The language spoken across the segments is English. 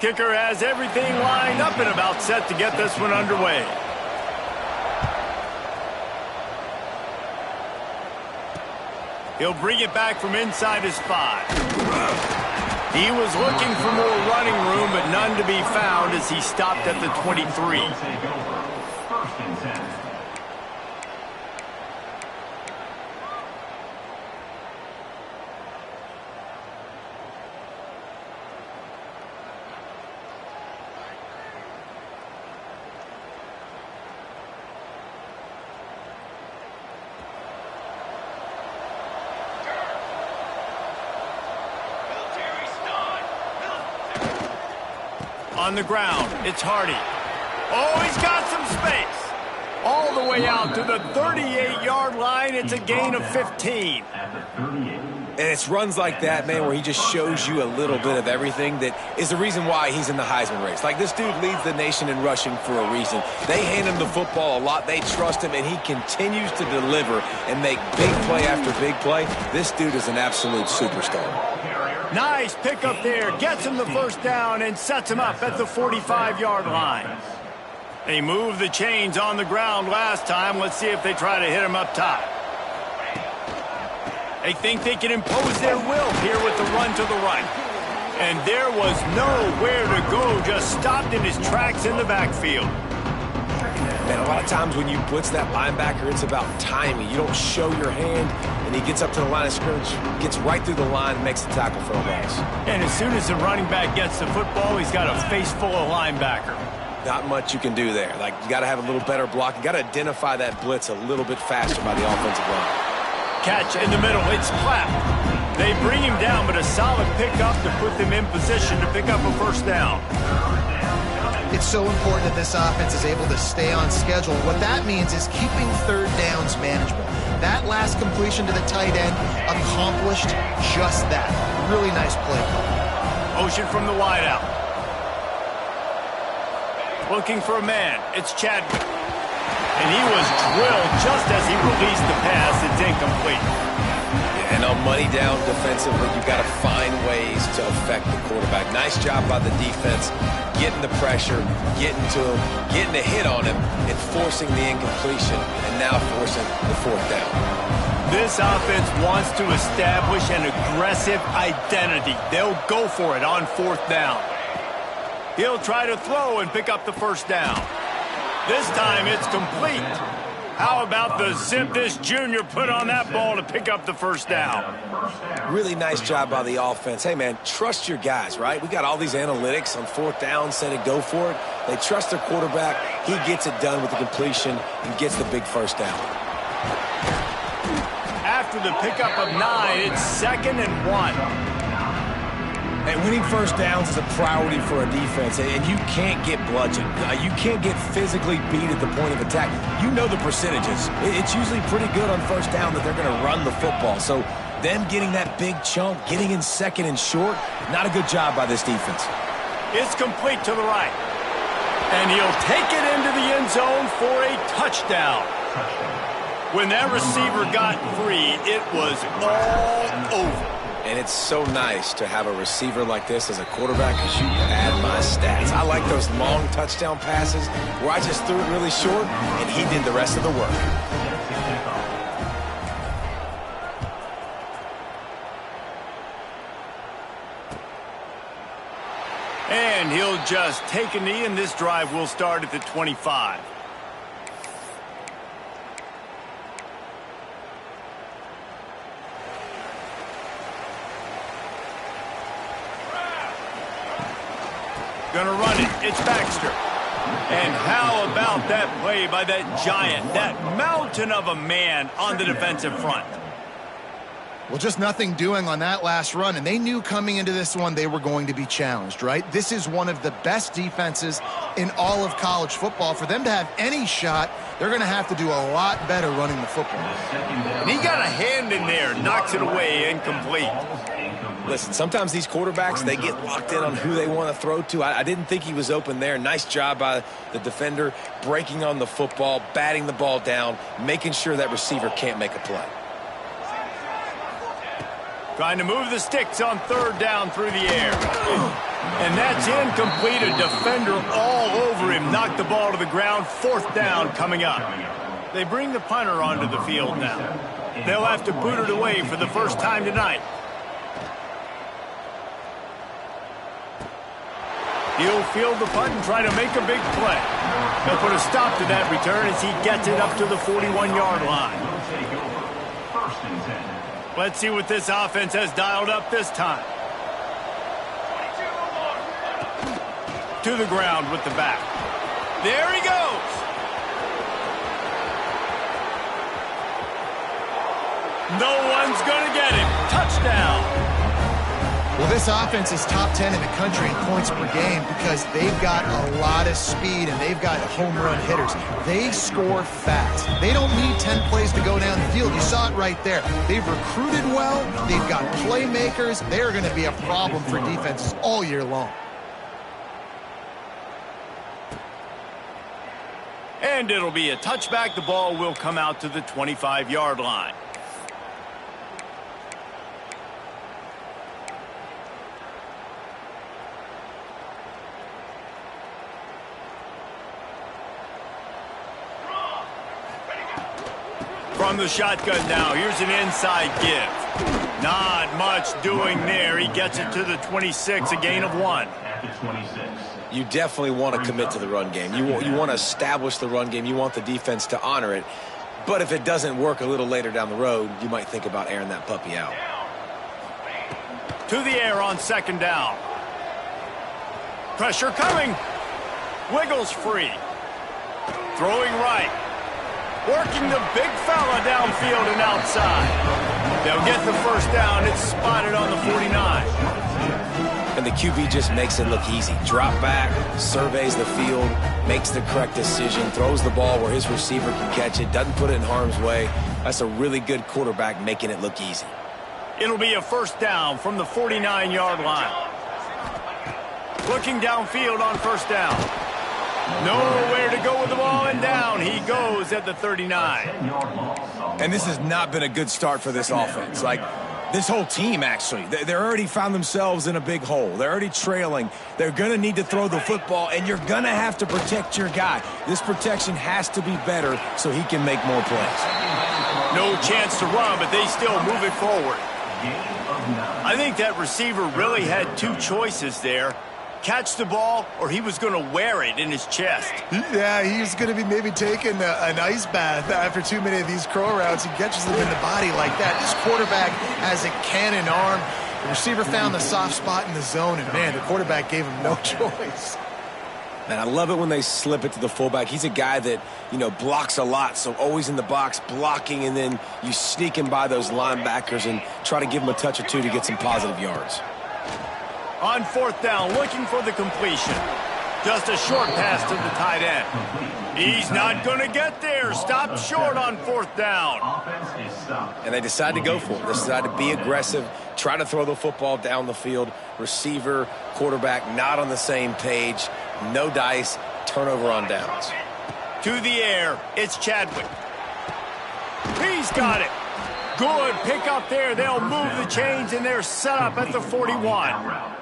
kicker has everything lined up and about set to get this one underway. He'll bring it back from inside his 5. He was looking for more running room, but none to be found as he stopped at the 23. On the ground, it's Hardy. Oh, he's got some space. All the way out to the 38-yard line. It's a gain of 15. And it's runs like that, man, where he just shows you a little bit of everything that is the reason why he's in the Heisman race. Like, this dude leads the nation in rushing for a reason. They hand him the football a lot. They trust him, and he continues to deliver and make big play after big play. This dude is an absolute superstar. Nice pickup there. Gets him the first down and sets him up at the 45-yard line. They moved the chains on the ground last time. Let's see if they try to hit him up top. They think they can impose their will here with the run to the right. And there was nowhere to go. Just stopped in his tracks in the backfield. Man, a lot of times when you blitz that linebacker, it's about timing. You don't show your hand, and he gets up to the line of scrimmage, gets right through the line, and makes the tackle for a loss. And as soon as the running back gets the football, he's got a face full of linebacker. Not much you can do there. Like, you got to have a little better block. You got to identify that blitz a little bit faster by the offensive line. Catch in the middle. It's Clapp. They bring him down, but a solid pickup to put them in position to pick up a first down. It's so important that this offense is able to stay on schedule. What that means is keeping third downs manageable. That last completion to the tight end accomplished just that. Really nice play call. Motion from the wideout. Looking for a man. It's Chadwick. And he was drilled just as he released the pass. It's incomplete. And on money down defensively, you've got to find ways to affect the quarterback. Nice job by the defense, getting the pressure, getting to him, getting a hit on him, and forcing the incompletion, and now forcing the fourth down. This offense wants to establish an aggressive identity. They'll go for it on fourth down. He'll try to throw and pick up the first down. This time it's complete. How about the zip this junior put on that ball to pick up the first down? Really nice job by the offense. Hey, man, trust your guys, right? We got all these analytics on fourth down, said to go for it. They trust their quarterback. He gets it done with the completion and gets the big first down. After the pickup of 9, it's 2nd and 1. And winning first downs is a priority for a defense, and you can't get bludgeoned. You can't get physically beat at the point of attack. You know the percentages. It's usually pretty good on first down that they're going to run the football. So them getting that big chunk, getting in 2nd and short, not a good job by this defense. It's complete to the right. And he'll take it into the end zone for a touchdown. When that receiver got free, it was all over. And it's so nice to have a receiver like this as a quarterback because you add my stats. I like those long touchdown passes where I just threw it really short and he did the rest of the work. And he'll just take a knee, and this drive will start at the 25. Gonna run it. It's Baxter. And how about that play by that giant, that mountain of a man on the defensive front? Well, just nothing doing on that last run, and they knew coming into this one they were going to be challenged, right? This is one of the best defenses in all of college football. For them to have any shot, they're going to have to do a lot better running the football. And he got a hand in there, knocks it away, incomplete. Listen, sometimes these quarterbacks, they get locked in on who they want to throw to. I didn't think he was open there. Nice job by the defender, breaking on the football, batting the ball down, making sure that receiver can't make a play. Trying to move the sticks on third down through the air. And that's incomplete. A defender all over him. Knocked the ball to the ground. Fourth down coming up. They bring the punter onto the field now. They'll have to boot it away for the first time tonight. He'll field the punt and try to make a big play. He'll put a stop to that return as he gets it up to the 41-yard line. Let's see what this offense has dialed up this time. To the ground with the back. There he goes. No one's going to get him. Touchdown. Well, this offense is top 10 in the country in points per game because they've got a lot of speed and they've got home run hitters. They score fast. They don't need 10 plays to go down the field. You saw it right there. They've recruited well. They've got playmakers. They're going to be a problem for defenses all year long. And it'll be a touchback. The ball will come out to the 25-yard line. From the shotgun now, here's an inside give. Not much doing there. He gets it to the 26, a gain of 1. You definitely want to commit to the run game. You want to establish the run game. You want the defense to honor it. But if it doesn't work a little later down the road, you might think about airing that puppy out. To the air on second down. Pressure coming. Wiggles free. Throwing right. Working the big fella downfield and outside. They'll get the first down. It's spotted on the 49. And the QB just makes it look easy. Drop back, surveys the field, makes the correct decision, throws the ball where his receiver can catch it, doesn't put it in harm's way. That's a really good quarterback making it look easy. It'll be a first down from the 49-yard line. Looking downfield on first down. Nowhere to go with the ball, and down he goes at the 39. And this has not been a good start for this offense. Like, this whole team, actually. They're already found themselves in a big hole. They're already trailing. They're going to need to throw the football, and you're going to have to protect your guy. This protection has to be better so he can make more plays. No chance to run, but they still move it forward. I think that receiver really had two choices there. Catch the ball, or he was going to wear it in his chest. Yeah, he's going to be maybe taking an ice bath after too many of these crow routes. He catches them in the body like that. This quarterback has a cannon arm. The receiver found the soft spot in the zone, and, man, the quarterback gave him no choice. And I love it when they slip it to the fullback. He's a guy that, blocks a lot, so always in the box blocking, and then you sneak him by those linebackers and try to give him a touch or two to get some positive yards. On fourth down, looking for the completion. Just a short pass to the tight end. He's not going to get there. Stopped short on fourth down. And they decide to go for it. They decide to be aggressive, try to throw the football down the field. Receiver, quarterback, not on the same page. No dice, turnover on downs. To the air, it's Chadwick. He's got it. Good pick up there. They'll move the chains, and they're set up at the 41.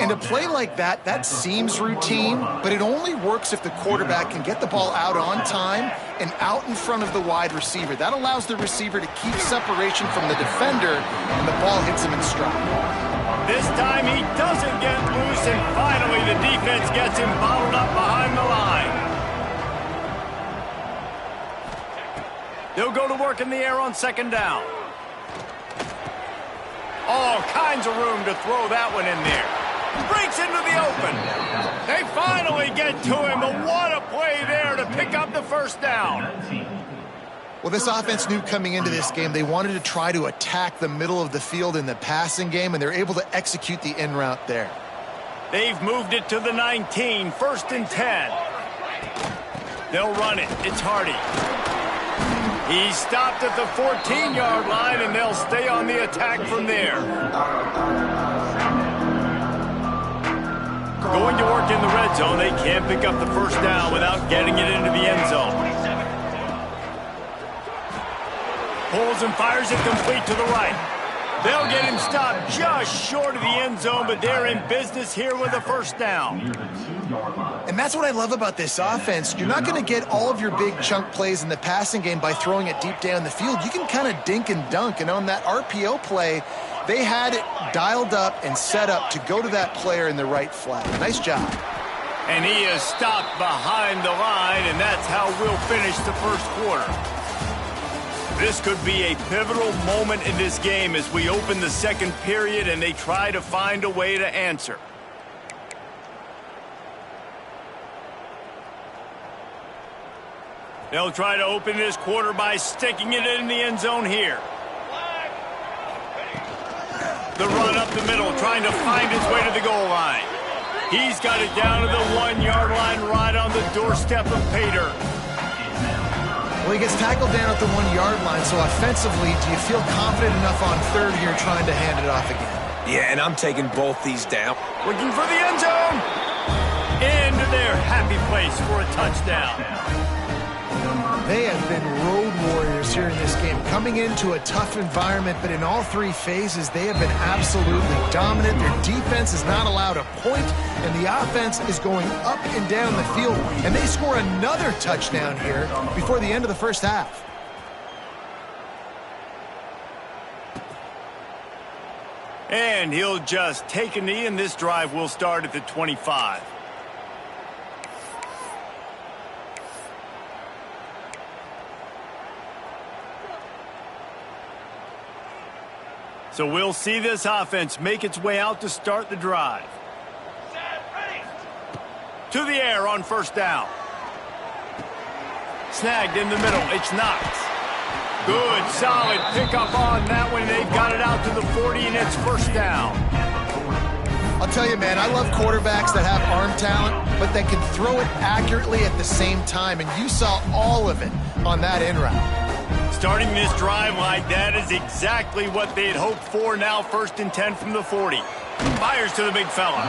And a play like that, that seems routine, but it only works if the quarterback can get the ball out on time and out in front of the wide receiver. That allows the receiver to keep separation from the defender, and the ball hits him in stride. This time he doesn't get loose, and finally the defense gets him bottled up behind the line. They'll go to work in the air on second down. All kinds of room to throw that one in there. Breaks into the open. They finally get to him, but what a play there to pick up the first down. Well, this offense knew coming into this game they wanted to try to attack the middle of the field in the passing game, and they're able to execute the in route there. They've moved it to the 19, first and 10. They'll run it. It's Hardy. He's stopped at the 14-yard line, and they'll stay on the attack from there. Going to work in the red zone. They can't pick up the first down without getting it into the end zone. Pulls and fires it complete to the right. They'll get him stopped just short of the end zone, but they're in business here with a first down. And that's what I love about this offense. You're not going to get all of your big chunk plays in the passing game by throwing it deep down the field. You can kind of dink and dunk, and on that RPO play, they had it dialed up and set up to go to that player in the right flat. Nice job. And he is stopped behind the line, and that's how we'll finish the first quarter. This could be a pivotal moment in this game as we open the second period and they try to find a way to answer. They'll try to open this quarter by sticking it in the end zone here. The run up the middle, trying to find his way to the goal line. He's got it down to the 1 yard line right on the doorstep of Pater. Well, he gets tackled down at the 1 yard line, so offensively, do you feel confident enough on third here trying to hand it off again? Yeah, and I'm taking both these down. Looking for the end zone. Into their happy place for a touchdown. They have been road warriors here in this game, coming into a tough environment, but in all three phases, they have been absolutely dominant. Their defense is not allowed a point, and the offense is going up and down the field, and they score another touchdown here before the end of the first half. And he'll just take a knee, and this drive will start at the 25. So we'll see this offense make its way out to start the drive. To the air on first down. Snagged in the middle. It's Knox. Good, solid pickup on that one. They've got it out to the 40, and it's first down. I'll tell you, man, I love quarterbacks that have arm talent, but that can throw it accurately at the same time, and you saw all of it on that in route. Starting this drive like that is exactly what they had hoped for. Now 1st and 10 from the 40. Fires to the big fella.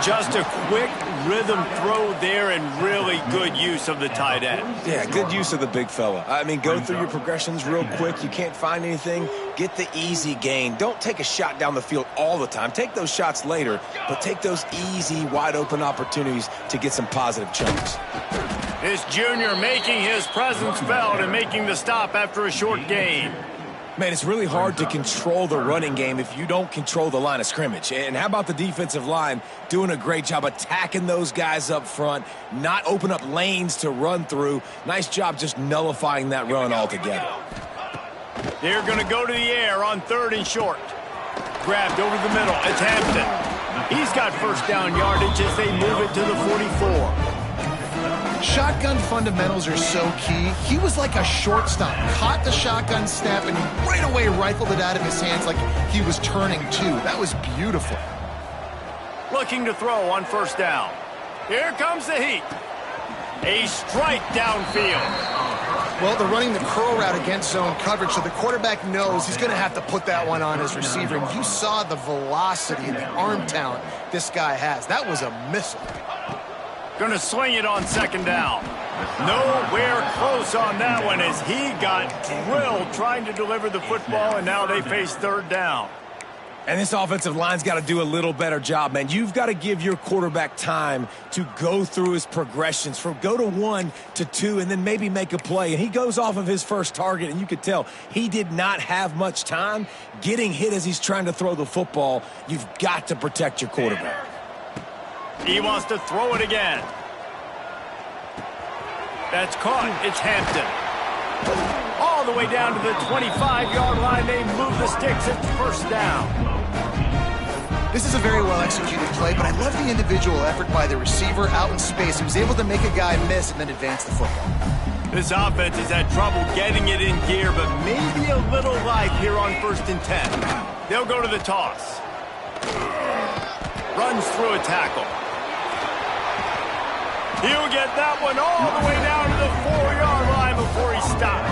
Just a quick rhythm throw there and really good use of the tight end. Yeah, good use of the big fella. I mean, go through your progressions real quick. You can't find anything. Get the easy gain. Don't take a shot down the field all the time. Take those shots later, but take those easy, wide-open opportunities to get some positive chunks. This junior making his presence felt and making the stop after a short gain. Man, it's really hard to control the running game if you don't control the line of scrimmage. And how about the defensive line doing a great job attacking those guys up front, not open up lanes to run through. Nice job just nullifying that run altogether. They're going to go to the air on 3rd and short. Grabbed over the middle. It's Hampton. He's got first down yardage as they move it to the 44. Shotgun fundamentals are so key. He was like a shortstop, caught the shotgun snap, and right away rifled it out of his hands like he was turning two. That was beautiful. Looking to throw on first down. Here comes the heat. A strike downfield. Well, they're running the curl route against zone coverage, so the quarterback knows he's going to have to put that one on his receiver. And you saw the velocity and the arm talent this guy has. That was a missile. Going to sling it on 2nd down. Nowhere close on that one as he got drilled trying to deliver the football, and now they face 3rd down. And this offensive line's got to do a little better job, man. You've got to give your quarterback time to go through his progressions from go to 1 to 2 and then maybe make a play. And he goes off of his first target, and you could tell he did not have much time getting hit as he's trying to throw the football. You've got to protect your quarterback. He wants to throw it again. That's caught. It's Hampton. All the way down to the 25-yard line. They move the sticks. It's first down. This is a very well-executed play, but I love the individual effort by the receiver out in space. He was able to make a guy miss and then advance the football. This offense has had trouble getting it in gear, but maybe a little life here on 1st and 10. They'll go to the toss. Runs through a tackle. He'll get that one all the way down to the 4-yard line before he stopped.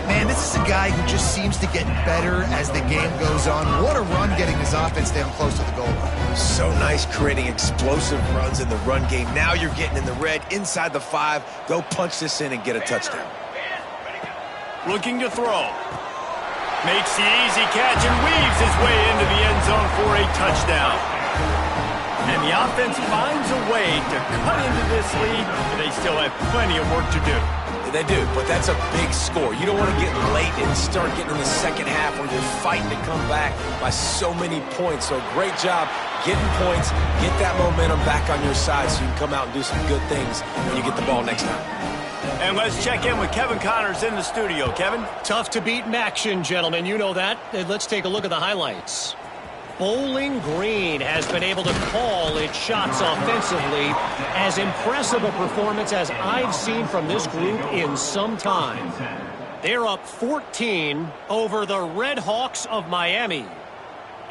Man, this is a guy who just seems to get better as the game goes on. What a run getting his offense down close to the goal line. So nice creating explosive runs in the run game. Now you're getting in the red inside the 5. Go punch this in and get a touchdown. Looking to throw. Makes the easy catch and weaves his way into the end zone for a touchdown. And the offense finds a way to cut into this lead, but they still have plenty of work to do. They do, but that's a big score. You don't want to get late and start getting in the second half where you're fighting to come back by so many points. So great job getting points, get that momentum back on your side so you can come out and do some good things when you get the ball next time. And let's check in with Kevin Connors in the studio. Kevin? Tough to beat in action, gentlemen. You know that. Let's take a look at the highlights. Bowling Green has been able to call its shots offensively. As impressive a performance as I've seen from this group in some time. They're up 14 over the Red Hawks of Miami.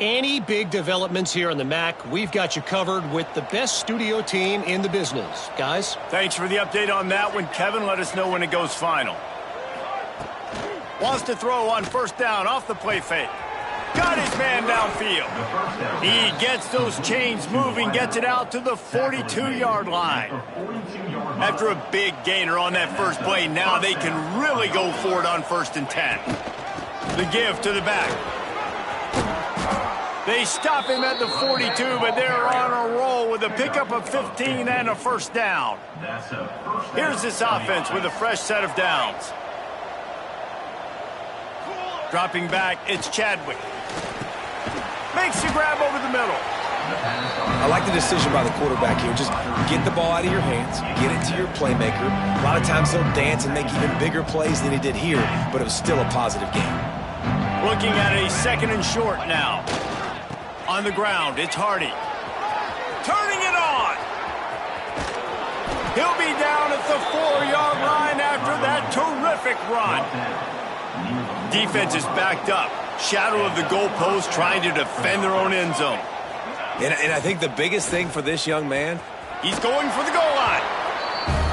Any big developments here in the MAC, we've got you covered with the best studio team in the business. Guys? Thanks for the update on that one, Kevin. Let us know when it goes final. Wants to throw on first down off the play fake. Got his man downfield. He gets those chains moving, gets it out to the 42-yard line. After a big gainer on that first play, now they can really go for it on 1st and 10. The give to the back. They stop him at the 42, but they're on a roll with a pickup of 15 and a first down. Here's this offense with a fresh set of downs. Dropping back, it's Chadwick. Makes the grab over the middle. I like the decision by the quarterback here. Just get the ball out of your hands, get it to your playmaker. A lot of times he'll dance and make even bigger plays than he did here, but it was still a positive game. Looking at a 2nd and short now. On the ground, it's Hardy. Turning it on. He'll be down at the 4-yard line after that terrific run. Defense is backed up. Shadow of the goalpost trying to defend their own end zone. And I think the biggest thing for this young man, he's going for the goal line.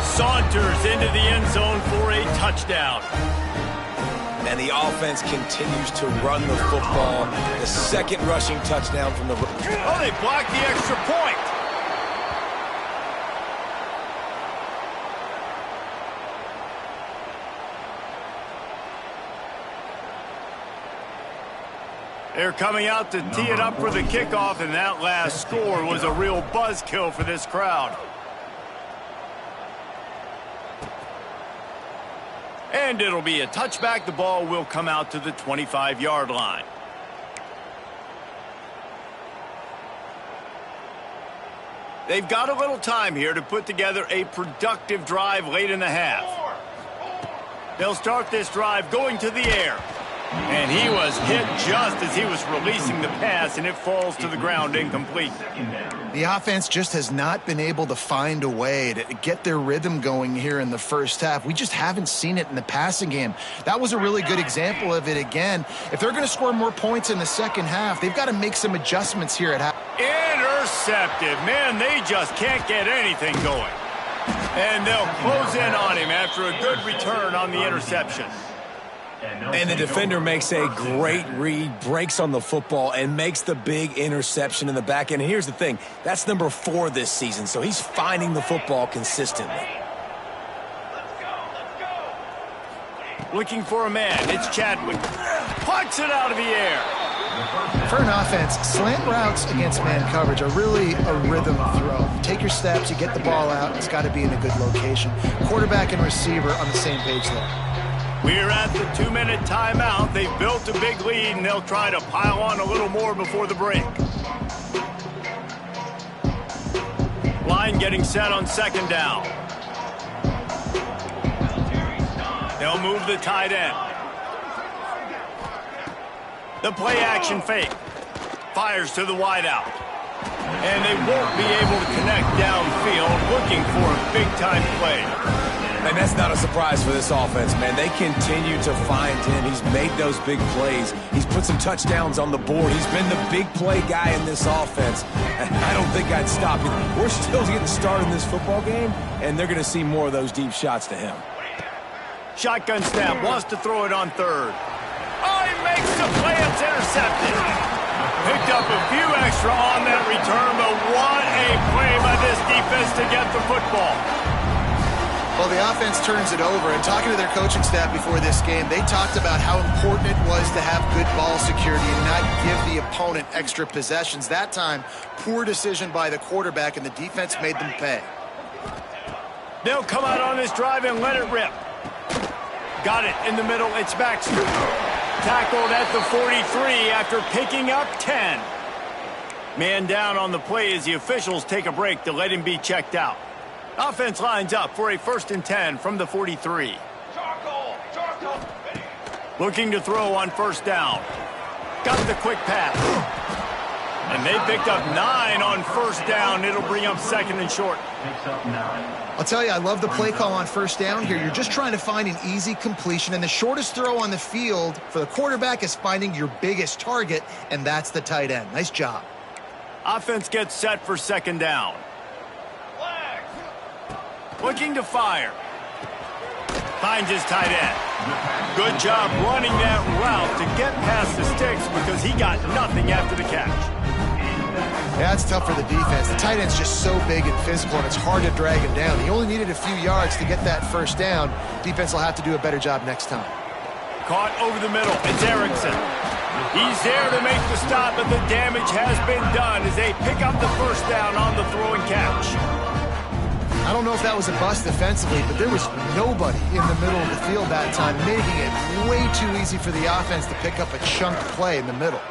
Saunters into the end zone for a touchdown. And the offense continues to run the football. The 2nd rushing touchdown from the... Oh, they blocked the extra point. They're coming out to tee it up for the kickoff, and that last score was a real buzzkill for this crowd. And it'll be a touchback. The ball will come out to the 25-yard line. They've got a little time here to put together a productive drive late in the half. They'll start this drive going to the air. And he was hit just as he was releasing the pass, and it falls to the ground incomplete. The offense just has not been able to find a way to get their rhythm going here in the first half. We just haven't seen it in the passing game. That was a really good example of it again. If they're going to score more points in the second half, they've got to make some adjustments here at half. Intercepted. Man, they just can't get anything going. And they'll close in on him after a good return on the interception. And the defender makes a great read, breaks on the football, and makes the big interception in the back end. And here's the thing, that's number 4 this season, so he's finding the football consistently. Looking for a man, it's Chadwick. Pucks it out of the air. For an offense, slant routes against man coverage are really a rhythm throw. Take your steps, you get the ball out, it's got to be in a good location. Quarterback and receiver on the same page there. We're at the 2-minute timeout. They've built a big lead, and they'll try to pile on a little more before the break. Line getting set on 2nd down. They'll move the tight end. The play action fake. Fires to the wideout. And they won't be able to connect downfield, looking for a big-time play. And that's not a surprise for this offense, man. They continue to find him. He's made those big plays. He's put some touchdowns on the board. He's been the big play guy in this offense. And I don't think I'd stop him. We're still getting started in this football game, and they're going to see more of those deep shots to him. Shotgun snap, wants to throw it on 3rd. Oh, he makes the play. It's intercepted. Picked up a few extra on that return, but what a play by this defense to get the football. Well, the offense turns it over, and talking to their coaching staff before this game, they talked about how important it was to have good ball security and not give the opponent extra possessions. That time, poor decision by the quarterback, and the defense made them pay. They'll come out on this drive and let it rip. Got it in the middle. It's Baxter. Tackled at the 43 after picking up 10. Man down on the play as the officials take a break to let him be checked out. Offense lines up for a 1st and 10 from the 43. Looking to throw on 1st down. Got the quick pass. And they picked up 9 on 1st down. It'll bring up 2nd and short. I'll tell you, I love the play call on 1st down here. You're just trying to find an easy completion, and the shortest throw on the field for the quarterback is finding your biggest target, and that's the tight end. Nice job. Offense gets set for 2nd down. Looking to fire. Finds his tight end. Good job running that route to get past the sticks because he got nothing after the catch. Yeah, it's tough for the defense. The tight end's just so big and physical, and it's hard to drag him down. He only needed a few yards to get that 1st down. Defense will have to do a better job next time. Caught over the middle. It's Erickson. He's there to make the stop, but the damage has been done as they pick up the 1st down on the throw and catch. I don't know if that was a bust defensively, but there was nobody in the middle of the field that time, making it way too easy for the offense to pick up a chunk play in the middle.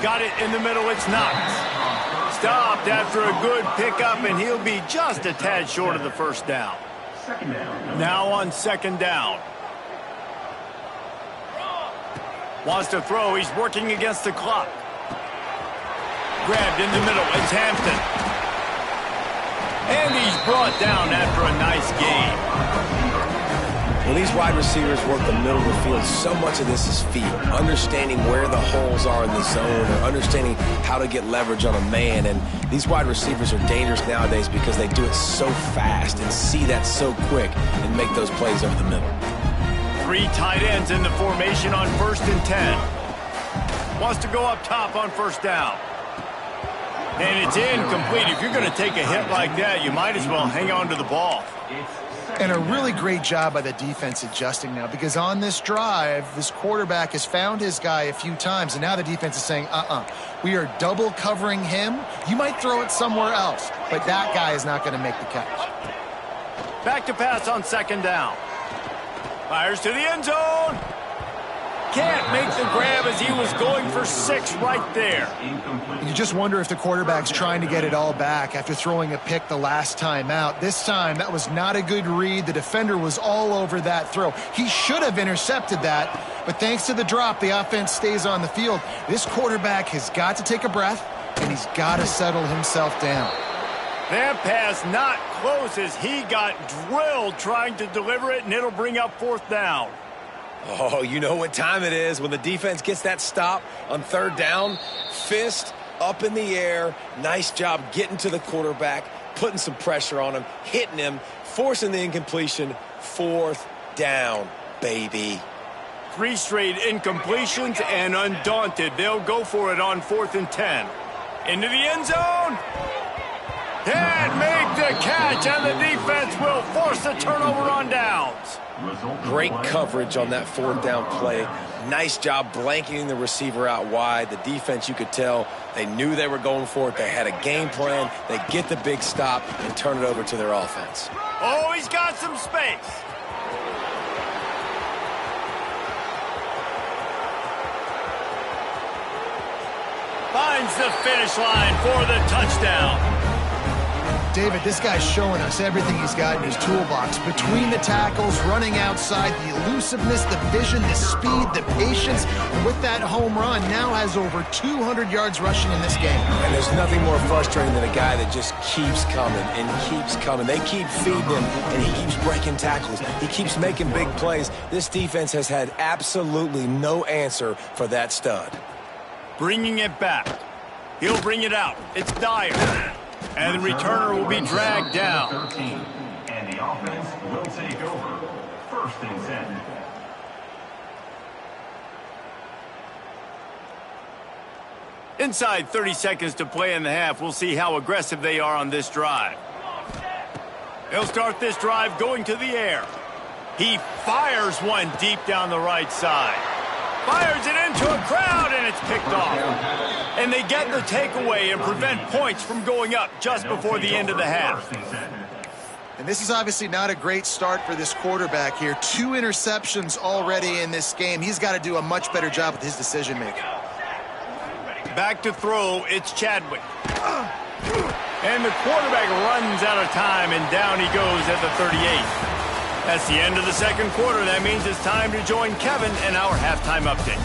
Got it in the middle. It's Knox. Stopped after a good pickup, and he'll be just a tad short of the 1st down. Now on 2nd down. Wants to throw. He's working against the clock. Grabbed in the middle. It's Hampton. And he's brought down after a nice game. When these wide receivers work the middle of the field, so much of this is feel. Understanding where the holes are in the zone, or understanding how to get leverage on a man. And these wide receivers are dangerous nowadays because they do it so fast and see that so quick and make those plays over the middle. 3 tight ends in the formation on 1st and 10. Wants to go up top on 1st down. And it's incomplete. If you're going to take a hit like that, you might as well hang on to the ball. And a really great job by the defense adjusting now, because on this drive, this quarterback has found his guy a few times, and now the defense is saying, we are double covering him. You might throw it somewhere else, but that guy is not going to make the catch. Back to pass on 2nd down. Fires to the end zone. Can't make the grab as he was going for 6 right there. You just wonder if the quarterback's trying to get it all back after throwing a pick the last time out. This time, that was not a good read. The defender was all over that throw. He should have intercepted that, but thanks to the drop, the offense stays on the field. This quarterback has got to take a breath, and he's got to settle himself down. That pass not close as he got drilled trying to deliver it, and it'll bring up 4th down. Oh, you know what time it is when the defense gets that stop on 3rd down. Fist up in the air. Nice job getting to the quarterback, putting some pressure on him, hitting him, forcing the incompletion. 4th down, baby. 3 straight incompletions, and undaunted, they'll go for it on 4th and 10. Into the end zone. And make the catch, and the defense will force the turnover on downs. Great coverage on that 4th down play. Nice job blanketing the receiver out wide. The defense, you could tell, they knew they were going for it. They had a game plan. They get the big stop and turn it over to their offense. Oh, he's got some space. Finds the finish line for the touchdown. David, this guy's showing us everything he's got in his toolbox. Between the tackles, running outside, the elusiveness, the vision, the speed, the patience. And with that home run, now has over 200 yards rushing in this game. And there's nothing more frustrating than a guy that just keeps coming and keeps coming. They keep feeding him, and he keeps breaking tackles. He keeps making big plays. This defense has had absolutely no answer for that stud. Bringing it back. He'll bring it out. It's Dyer. And the returner will be dragged down. 13, and the offense will take over. 1st and 10. Inside 30 seconds to play in the half. We'll see how aggressive they are on this drive. He'll start this drive going to the air. He fires one deep down the right side. Fires it into a crowd, and it's picked off. And they get the takeaway and prevent points from going up just before the end of the half. And this is obviously not a great start for this quarterback here. 2 interceptions already in this game. He's got to do a much better job with his decision-making. Back to throw, it's Chadwick. And the quarterback runs out of time, and down he goes at the 38. That's the end of the second quarter. That means it's time to join Kevin in our halftime update.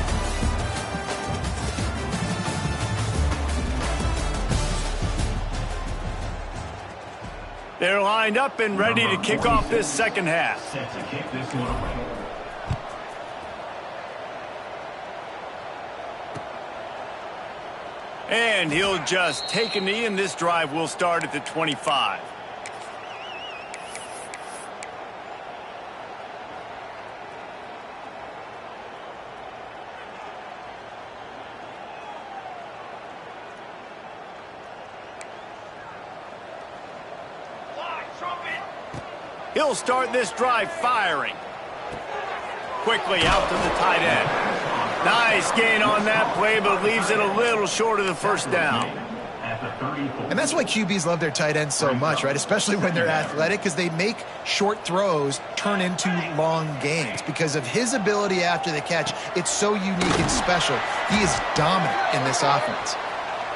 They're lined up and ready to kick off this second half. Set to kick this one away. And he'll just take a knee, and this drive will start at the 25. He'll start this drive firing. Quickly out to the tight end. Nice gain on that play, but leaves it a little short of the first down. And that's why QBs love their tight ends so much, right? Especially when they're athletic, because they make short throws turn into long gains. Because of his ability after the catch, it's so unique and special. He is dominant in this offense.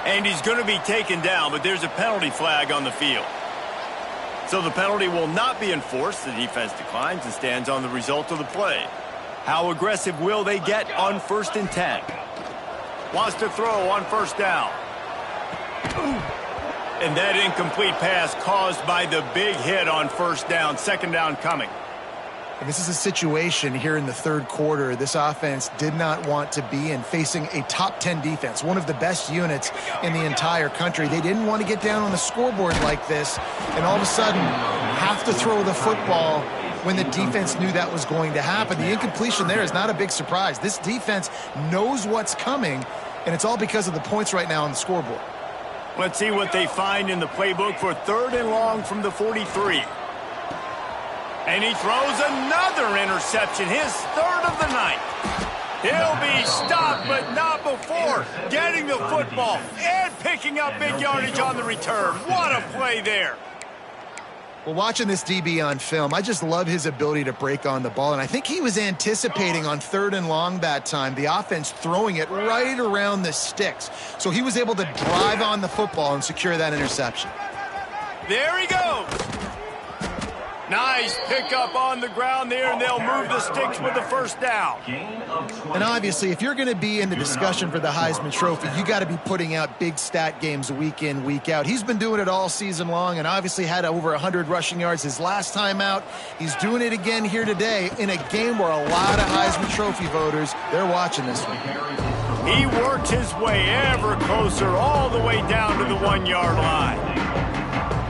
And he's going to be taken down, but there's a penalty flag on the field. So the penalty will not be enforced. The defense declines and stands on the result of the play. How aggressive will they get on 1st and 10? Wants to throw on first down. And that incomplete pass caused by the big hit on first down. Second down coming. And this is a situation here in the third quarter this offense did not want to be in, facing a top 10 defense, one of the best units in the entire country. They didn't want to get down on the scoreboard like this and all of a sudden have to throw the football when the defense knew that was going to happen. The incompletion there is not a big surprise. This defense knows what's coming, and it's all because of the points right now on the scoreboard. Let's see what they find in the playbook for 3rd and long from the 43. And he throws another interception, his 3rd of the night. He'll be stopped, but not before getting the football and picking up big yardage on the return. What a play there. Well, watching this DB on film, I just love his ability to break on the ball, and I think he was anticipating on 3rd and long that time, the offense throwing it right around the sticks. So he was able to drive on the football and secure that interception. There he goes. Nice pickup on the ground there, and they'll move the sticks with the first down. And obviously, if you're going to be in the discussion for the Heisman Trophy, you got to be putting out big stat games week in, week out. He's been doing it all season long and obviously had over 100 rushing yards his last time out. He's doing it again here today in a game where a lot of Heisman Trophy voters, they're watching this one. He worked his way ever closer all the way down to the 1-yard line.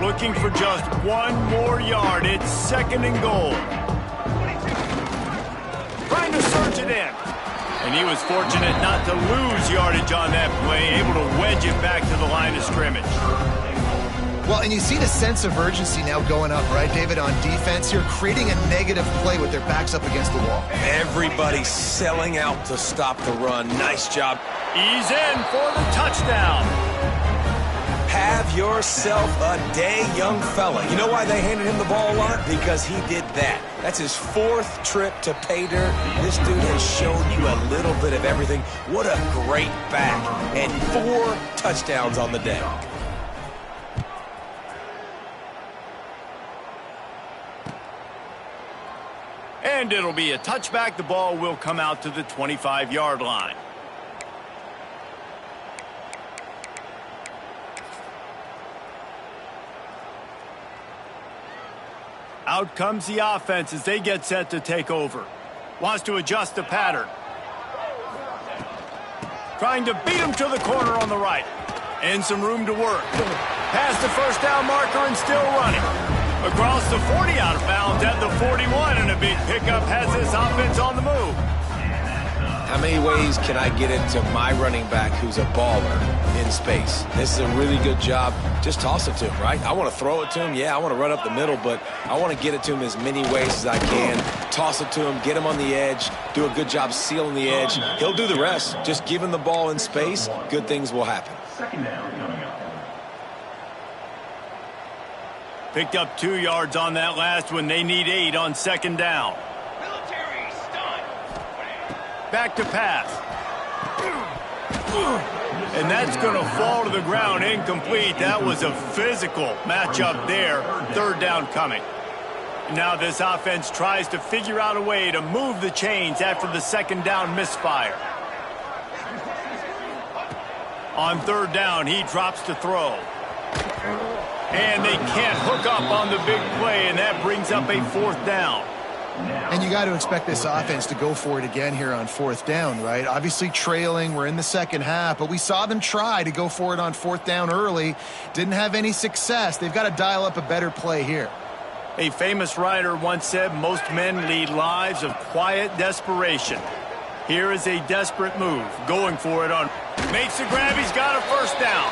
Looking for just one more yard. It's 2nd and goal. Trying to surge it in. And he was fortunate not to lose yardage on that play, able to wedge it back to the line of scrimmage. Well, and you see the sense of urgency now going up, right, David, on defense here, creating a negative play with their backs up against the wall. Everybody selling out to stop the run. Nice job. He's in for the touchdown. Have yourself a day, young fella. You know why they handed him the ball a lot? Because he did that. That's his 4th trip to pay dirt. This dude has shown you a little bit of everything. What a great back. And 4 touchdowns on the day. And it'll be a touchback. The ball will come out to the 25-yard line. Out comes the offense as they get set to take over. Wants to adjust the pattern. Trying to beat him to the corner on the right. And some room to work. Past the first down marker and still running. Across the 40, out of bounds at the 41, and a big pickup has this offense on the move. how many ways can I get it to my running back who's a baller in space? This is a really good job. Just toss it to him, right? I want to throw it to him. Yeah, I want to run up the middle, but I want to get it to him as many ways as I can. Toss it to him, get him on the edge, do a good job sealing the edge. He'll do the rest. Just give him the ball in space. Good things will happen. Second down coming up. Picked up 2 yards on that last one. They need 8 on second down. Back to pass. And that's going to fall to the ground incomplete. That was a physical matchup there. Third down coming. Now this offense tries to figure out a way to move the chains after the second down misfire. On third down, he drops to throw. And they can't hook up on the big play, and that brings up a fourth down. And you got to expect this offense to go for it again here on fourth down, right? Obviously trailing, we're in the second half, but we saw them try to go for it on fourth down early. Didn't have any success. They've got to dial up a better play here. A famous writer once said, most men lead lives of quiet desperation. Here is a desperate move, going for it on. Makes the grab, he's got a first down.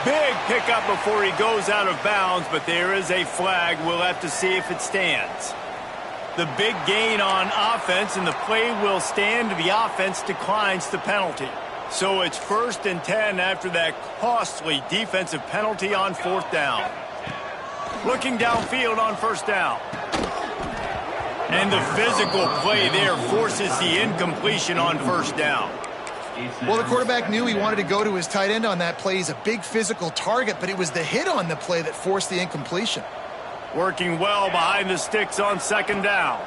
Big pickup before he goes out of bounds, but there is a flag. We'll have to see if it stands. The big gain on offense, and the play will stand. The offense declines the penalty. So it's 1st and 10 after that costly defensive penalty on fourth down. Looking downfield on first down. And the physical play there forces the incompletion on first down. Well, the quarterback knew he wanted to go to his tight end on that play. He's a big physical target, but it was the hit on the play that forced the incompletion. Working well behind the sticks on second down.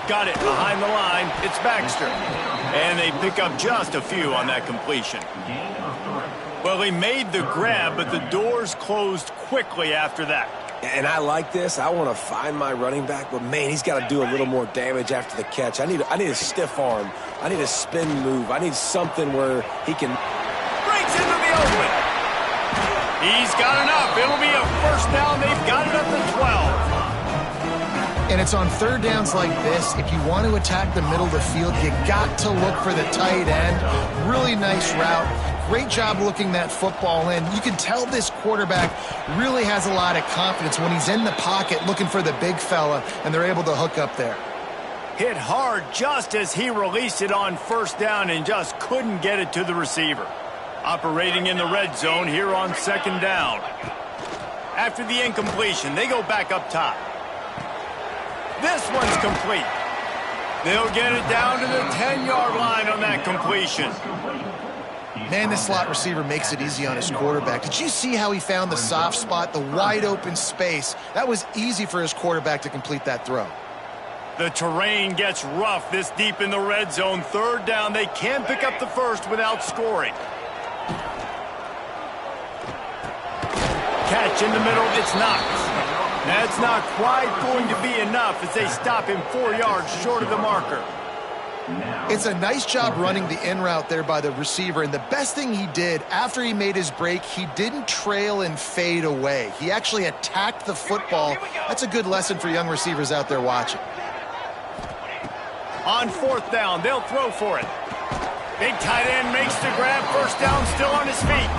Got it behind the line. It's Baxter. And they pick up just a few on that completion. Well, he made the grab, but the doors closed quickly after that. And I like this. I want to find my running back, but man, he's got to do a little more damage after the catch. I need a stiff arm. I need a spin move. I need something where he can. Breaks into the open. He's got enough. It'll be a first down. They've got it at the 12. And it's on third downs like this. If you want to attack the middle of the field, you got to look for the tight end. Really nice route. Great job looking that football in. You can tell this quarterback really has a lot of confidence when he's in the pocket looking for the big fella, and they're able to hook up there. Hit hard just as he released it on first down and just couldn't get it to the receiver. Operating in the red zone here on second down. After the incompletion, they go back up top. This one's complete. They'll get it down to the 10-yard line on that completion. Man, this slot receiver makes it easy on his quarterback. Did you see how he found the soft spot, the wide open space? That was easy for his quarterback to complete that throw. The terrain gets rough this deep in the red zone. Third down, they can pick up the first without scoring. Catch in the middle, it's Knox. That's not quite going to be enough as they stop him 4 yards short of the marker. It's a nice job running the in route there by the receiver, and the best thing he did after he made his break, he didn't trail and fade away. He actually attacked the football. That's a good lesson for young receivers out there watching. On fourth down, they'll throw for it. Big tight end makes the grab, first down, still on his feet.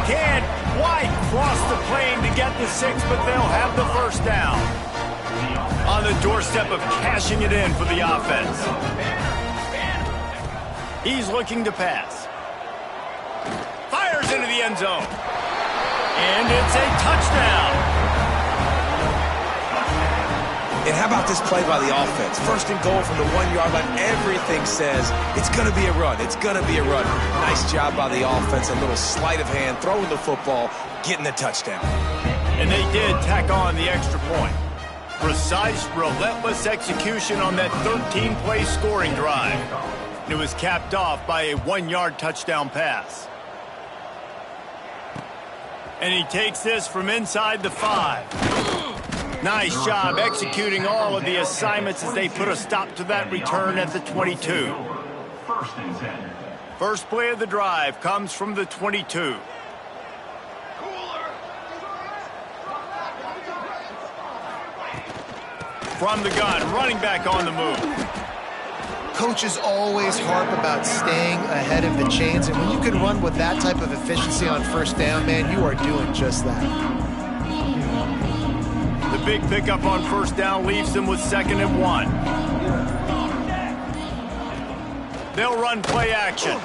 Can't quite cross the plane to get the 6, but they'll have the first down. On the doorstep of cashing it in for the offense. He's looking to pass. Fires into the end zone. And it's a touchdown. And how about this play by the offense? First and goal from the 1-yard line. Everything says it's going to be a run. It's going to be a run. Nice job by the offense. A little sleight of hand, throwing the football, getting the touchdown. And they did tack on the extra point. Precise, relentless execution on that 13-play scoring drive. It was capped off by a 1-yard touchdown pass. And he takes this from inside the 5. Nice job executing all of the assignments as they put a stop to that return at the 22. First and 10. First play of the drive comes from the 22. From the gun, running back on the move. coaches always harp about staying ahead of the chains, and when you can run with that type of efficiency on first down, man, you are doing just that. The big pickup on first down leaves them with 2nd and 1. They'll run play action.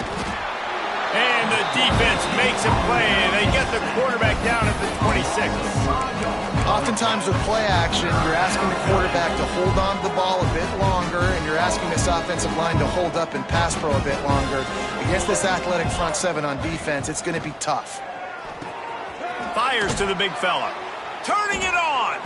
And the defense makes a play, and they get the quarterback down at the 26. Oftentimes with play action, you're asking the quarterback to hold on to the ball a bit longer, and you're asking this offensive line to hold up and pass pro a bit longer. Against this athletic front seven on defense, it's going to be tough. Fires to the big fella. Turning it on.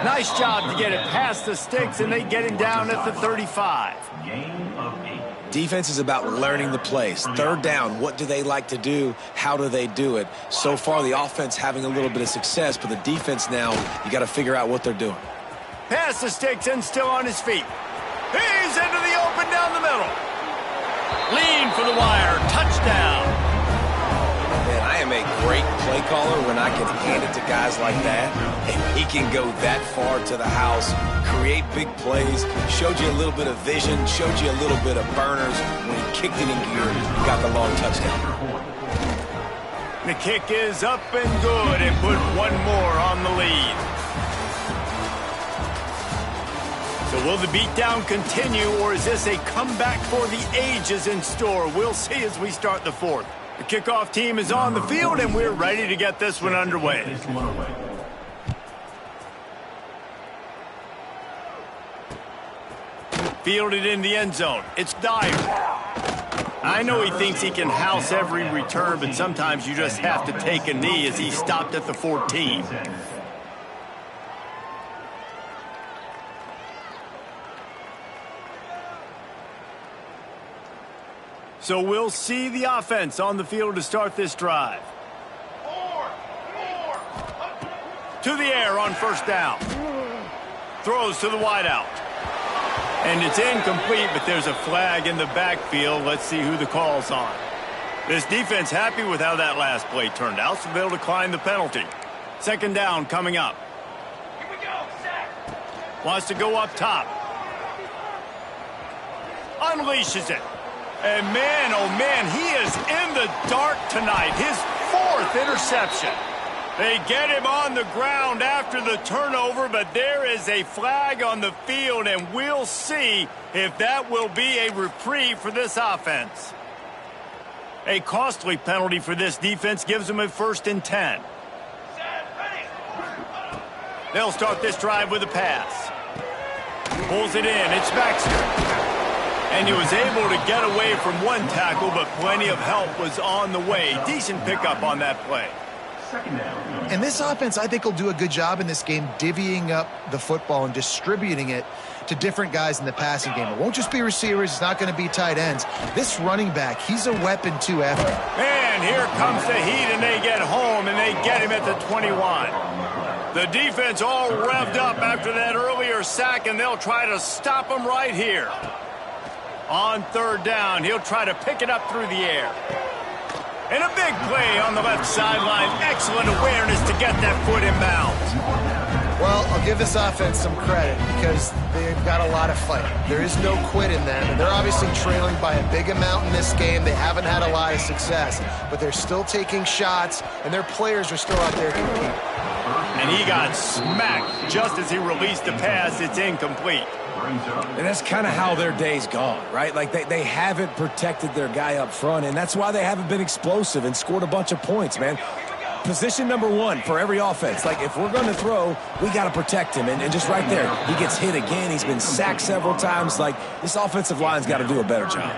Nice job to get it past the sticks, and they get him down at the 35. Gain of 8. Defense is about learning the plays. Third down, what do they like to do? How do they do it? So far, the offense having a little bit of success, but the defense now, you got to figure out what they're doing. Past the sticks and still on his feet. He's into the open down the middle. Lean for the wire. Touchdown. Man, I am a great play caller when I can hand it to guys like that. And he can go that far to the house, create big plays, showed you a little bit of vision, showed you a little bit of burners. When he kicked it in gear, he got the long touchdown. The kick is up and good and put one more on the lead. So will the beatdown continue, or is this a comeback for the ages in store? We'll see as we start the 4th. The kickoff team is on the field, and we're ready to get this one underway. Fielded in the end zone. It's Dyer. I know he thinks he can house every return, but sometimes you just have to take a knee as he stopped at the 14. So we'll see the offense on the field to start this drive. To the air on first down. Throws to the wideout. And it's incomplete, but there's a flag in the backfield. Let's see who the call's on. This defense happy with how that last play turned out, so they'll decline the penalty. 2nd down coming up. Here we go, set. Wants to go up top. Unleashes it. And man, oh man, he is in the dark tonight. His 4th interception. They get him on the ground after the turnover, but there is a flag on the field, and we'll see if that will be a reprieve for this offense. A costly penalty for this defense gives them a 1st and 10. They'll start this drive with a pass. Pulls it in. It's Baxter. And he was able to get away from one tackle, but plenty of help was on the way. Decent pickup on that play. And this offense, I think, will do a good job in this game divvying up the football and distributing it to different guys in the passing game. It won't just be receivers. It's not going to be tight ends. This running back, he's a weapon too after. And here comes the heat, and they get home, and they get him at the 21. The defense all revved up after that earlier sack, and they'll try to stop him right here. On 3rd down, he'll try to pick it up through the air. And a big play on the left sideline. Excellent awareness to get that foot in bounds. Well, I'll give this offense some credit because they've got a lot of fight. There is no quit in them, and they're obviously trailing by a big amount in this game. They haven't had a lot of success, but they're still taking shots, and their players are still out there competing. And he got smacked just as he released the pass. It's incomplete. And that's kind of how their day's gone, right? Like they haven't protected their guy up front, and that's why they haven't been explosive and scored a bunch of points, man. Position number 1 for every offense. Like, if we're going to throw, we got to protect him. And just right there, he gets hit again. He's been sacked several times. Like, this offensive line's got to do a better job.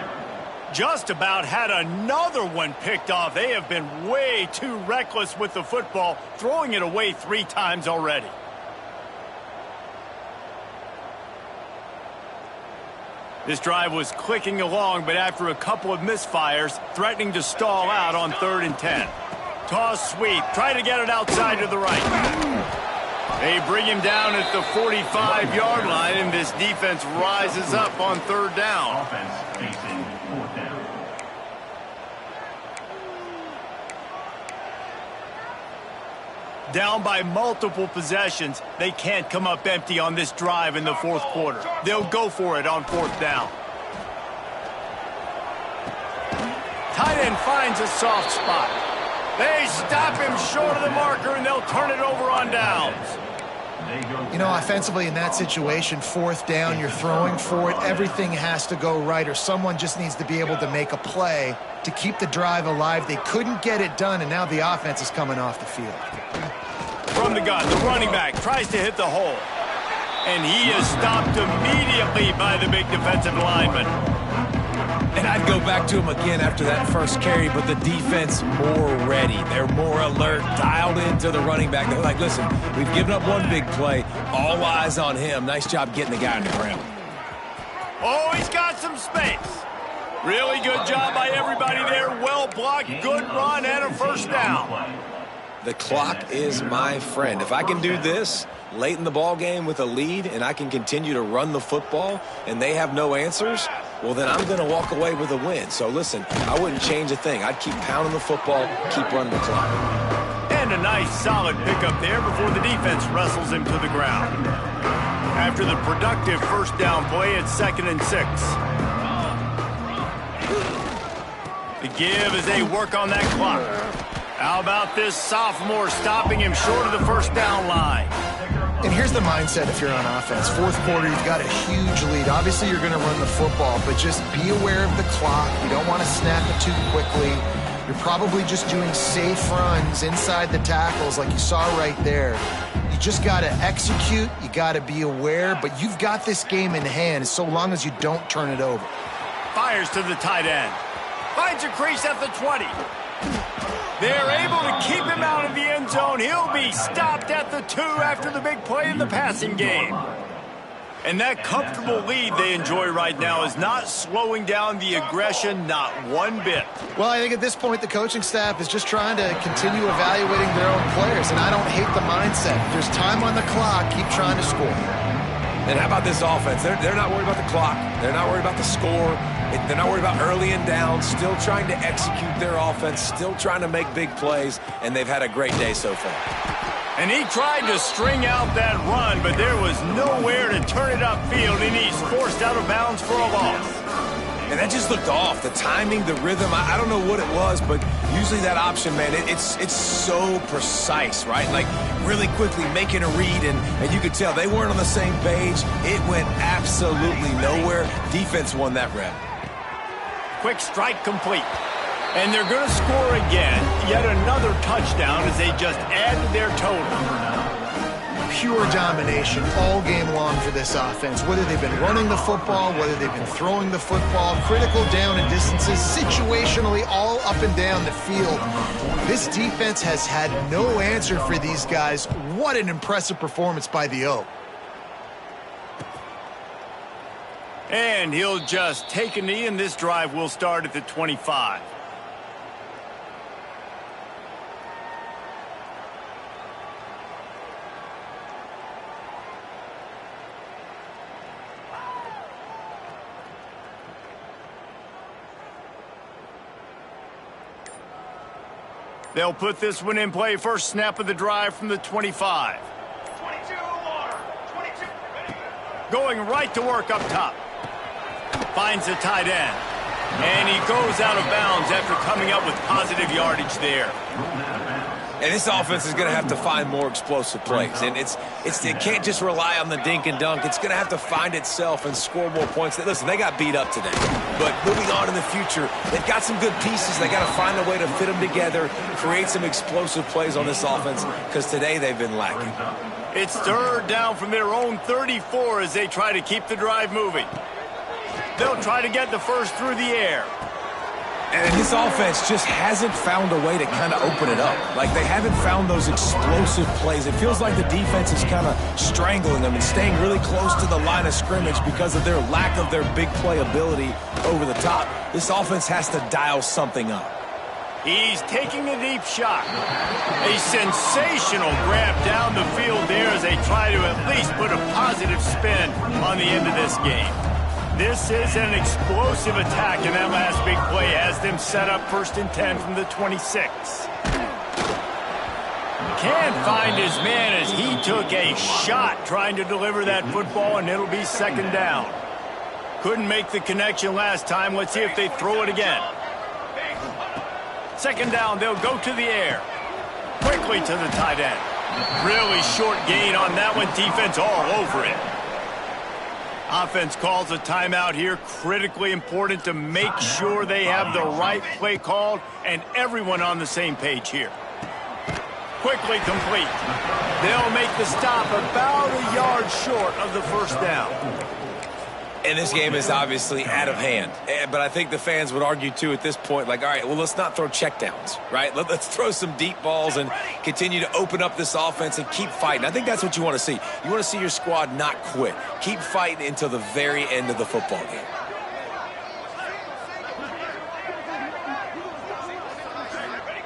Just about had another one picked off. They have been way too reckless with the football, throwing it away 3 times already. This drive was clicking along, but after a couple of misfires, threatening to stall out on 3rd and 10. Toss sweep, try to get it outside to the right. They bring him down at the 45-yard line, and this defense rises up on 3rd down. Offense facing 4th down. Down by multiple possessions, they can't come up empty on this drive in the 4th quarter. They'll go for it on 4th down. Tight end finds a soft spot. They stop him short of the marker, and they'll turn it over on downs. You know, offensively in that situation, fourth down, you're throwing for it. Everything has to go right, or someone just needs to be able to make a play to keep the drive alive. They couldn't get it done, and now the offense is coming off the field. From the gun, the running back tries to hit the hole. And he is stopped immediately by the big defensive lineman. And I'd go back to him again after that first carry, but the defense more ready. They're more alert, dialed into the running back. They're like, listen, we've given up one big play. All eyes on him. Nice job getting the guy on the ground. Oh, he's got some space. Really good job by everybody there. Well blocked, good run, and a first down. The clock is my friend. If I can do this late in the ball game with a lead and I can continue to run the football and they have no answers, well, then I'm going to walk away with a win. So, listen, I wouldn't change a thing. I'd keep pounding the football, keep running the clock. And a nice, solid pickup there before the defense wrestles him to the ground. After the productive first down play, it's 2nd and 6. The give as they work on that clock. How about this sophomore stopping him short of the first down line? And here's the mindset if you're on offense. Fourth quarter, you've got a huge lead. Obviously, you're going to run the football, but just be aware of the clock. You don't want to snap it too quickly. You're probably just doing safe runs inside the tackles like you saw right there. You just got to execute. You got to be aware, but you've got this game in hand so long as you don't turn it over. Fires to the tight end. Finds a crease at the 20. They're able to keep him out of the end zone. He'll be stopped at the 2 after the big play in the passing game. And that comfortable lead they enjoy right now is not slowing down the aggression, not one bit. Well, I think at this point the coaching staff is just trying to continue evaluating their own players, and I don't hate the mindset. If there's time on the clock, keep trying to score. And how about this offense? They're not worried about the clock. They're not worried about the score. They're not worried about early and down. Still trying to execute their offense. Still trying to make big plays. And they've had a great day so far. And he tried to string out that run, but there was nowhere to turn it upfield, and he's forced out of bounds for a loss. And that just looked off. The timing, the rhythm, I don't know what it was, but usually that option, man, it's so precise, right? Like really quickly making a read, and you could tell they weren't on the same page. It went absolutely nowhere. Defense won that rep. Quick strike complete. And they're going to score again. Yet another touchdown as they just add to their total. Pure domination all game long for this offense. Whether they've been running the football, whether they've been throwing the football, critical down and distances, situationally all up and down the field. This defense has had no answer for these guys. What an impressive performance by the Oak. And he'll just take a knee, and this drive will start at the 25. They'll put this one in play. First snap of the drive from the 25. 22, going right to work up top. Finds the tight end. And he goes out of bounds after coming up with positive yardage there. And this offense is going to have to find more explosive plays. And it can't just rely on the dink and dunk. It's going to have to find itself and score more points. Listen, they got beat up today. But moving on in the future, they've got some good pieces. They got to find a way to fit them together, create some explosive plays on this offense, because today they've been lacking. It's third down from their own 34 as they try to keep the drive moving. They'll try to get the first through the air. And this offense just hasn't found a way to kind of open it up. Like, they haven't found those explosive plays. It feels like the defense is kind of strangling them and staying really close to the line of scrimmage because of their lack of their big play ability over the top. This offense has to dial something up. He's taking a deep shot. A sensational grab down the field there as they try to at least put a positive spin on the end of this game. This is an explosive attack, and that last big play has them set up 1st and 10 from the 26. Can't find his man as he took a shot trying to deliver that football, and it'll be 2nd down. Couldn't make the connection last time. Let's see if they throw it again. Second down, they'll go to the air. Quickly to the tight end. Really short gain on that one. Defense all over it. Offense calls a timeout here. Critically important to make sure they have the right play called and everyone on the same page here. Quickly complete. They'll make the stop about a yard short of the first down. And this game is obviously out of hand. But I think the fans would argue, too, at this point, like, all right, well, let's not throw checkdowns, right? Let's throw some deep balls and continue to open up this offense and keep fighting. I think that's what you want to see. You want to see your squad not quit. Keep fighting until the very end of the football game.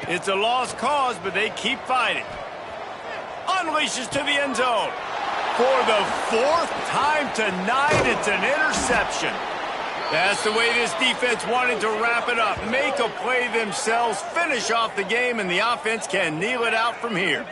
It's a lost cause, but they keep fighting. Unleashes to the end zone. For the fourth time tonight, it's an interception. That's the way this defense wanted to wrap it up. Make a play themselves, finish off the game, and the offense can kneel it out from here.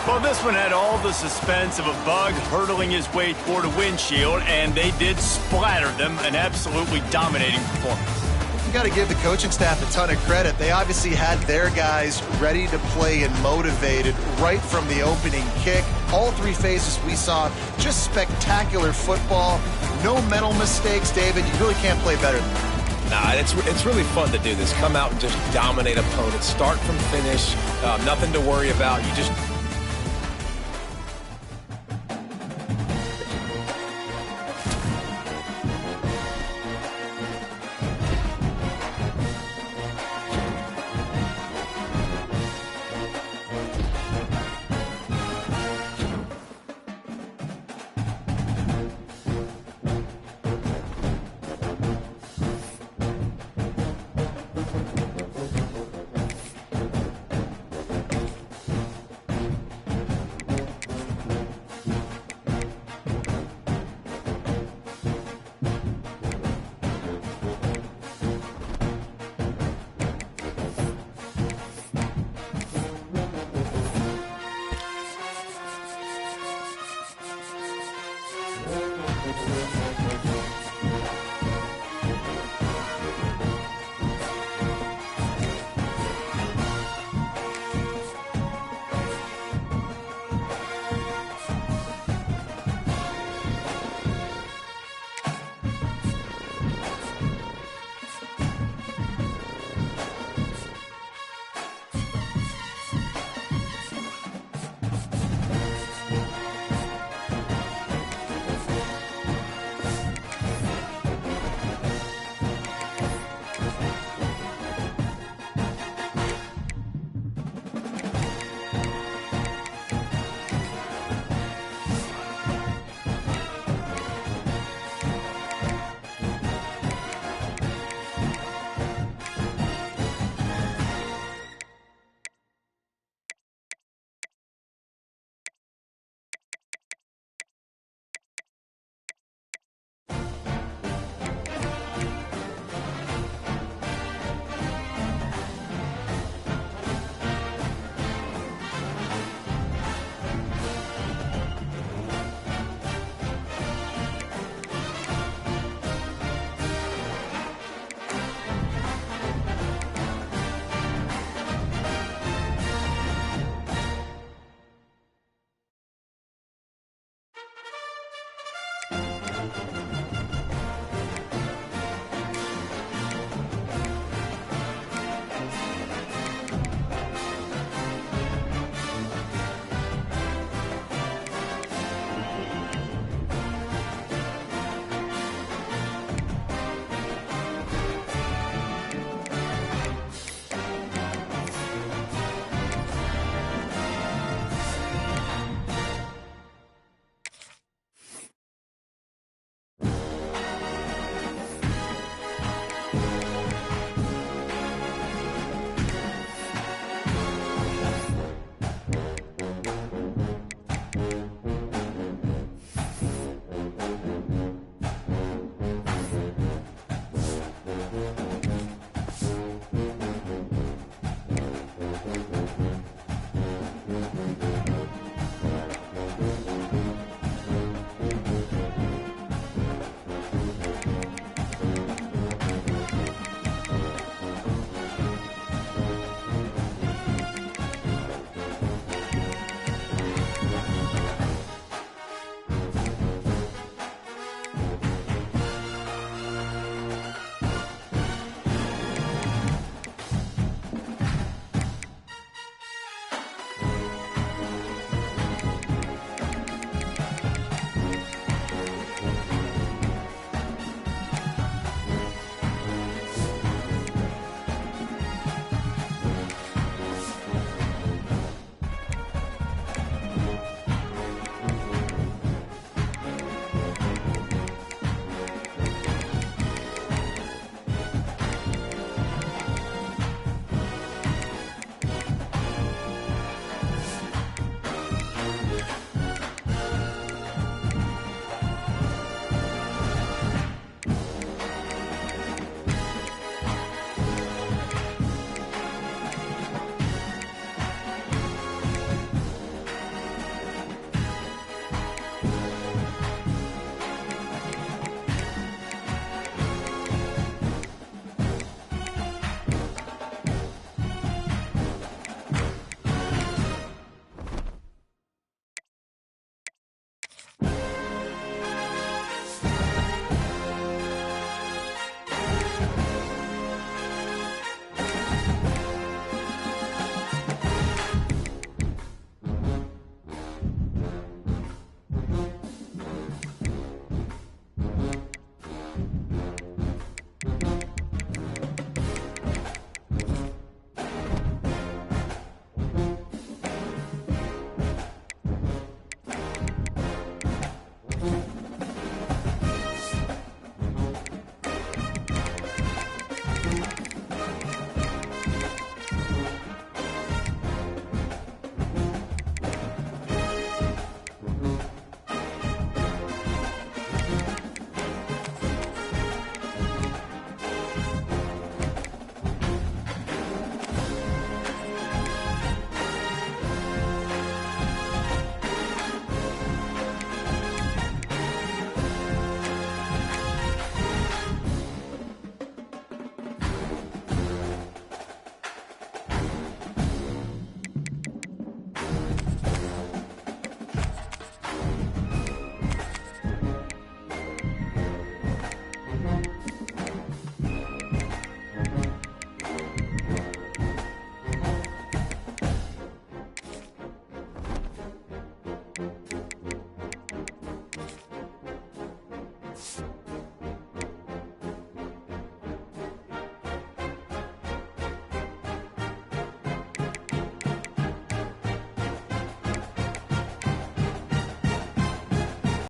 Well, this one had all the suspense of a bug hurtling his way toward a windshield, and they did splatter them. An absolutely dominating performance. You got to give the coaching staff a ton of credit. They obviously had their guys ready to play and motivated right from the opening kick. All three phases we saw, just spectacular football. No mental mistakes, David. You really can't play better than that. Nah, it's really fun to do this. Come out and just dominate opponents. Start from finish. Nothing to worry about. You just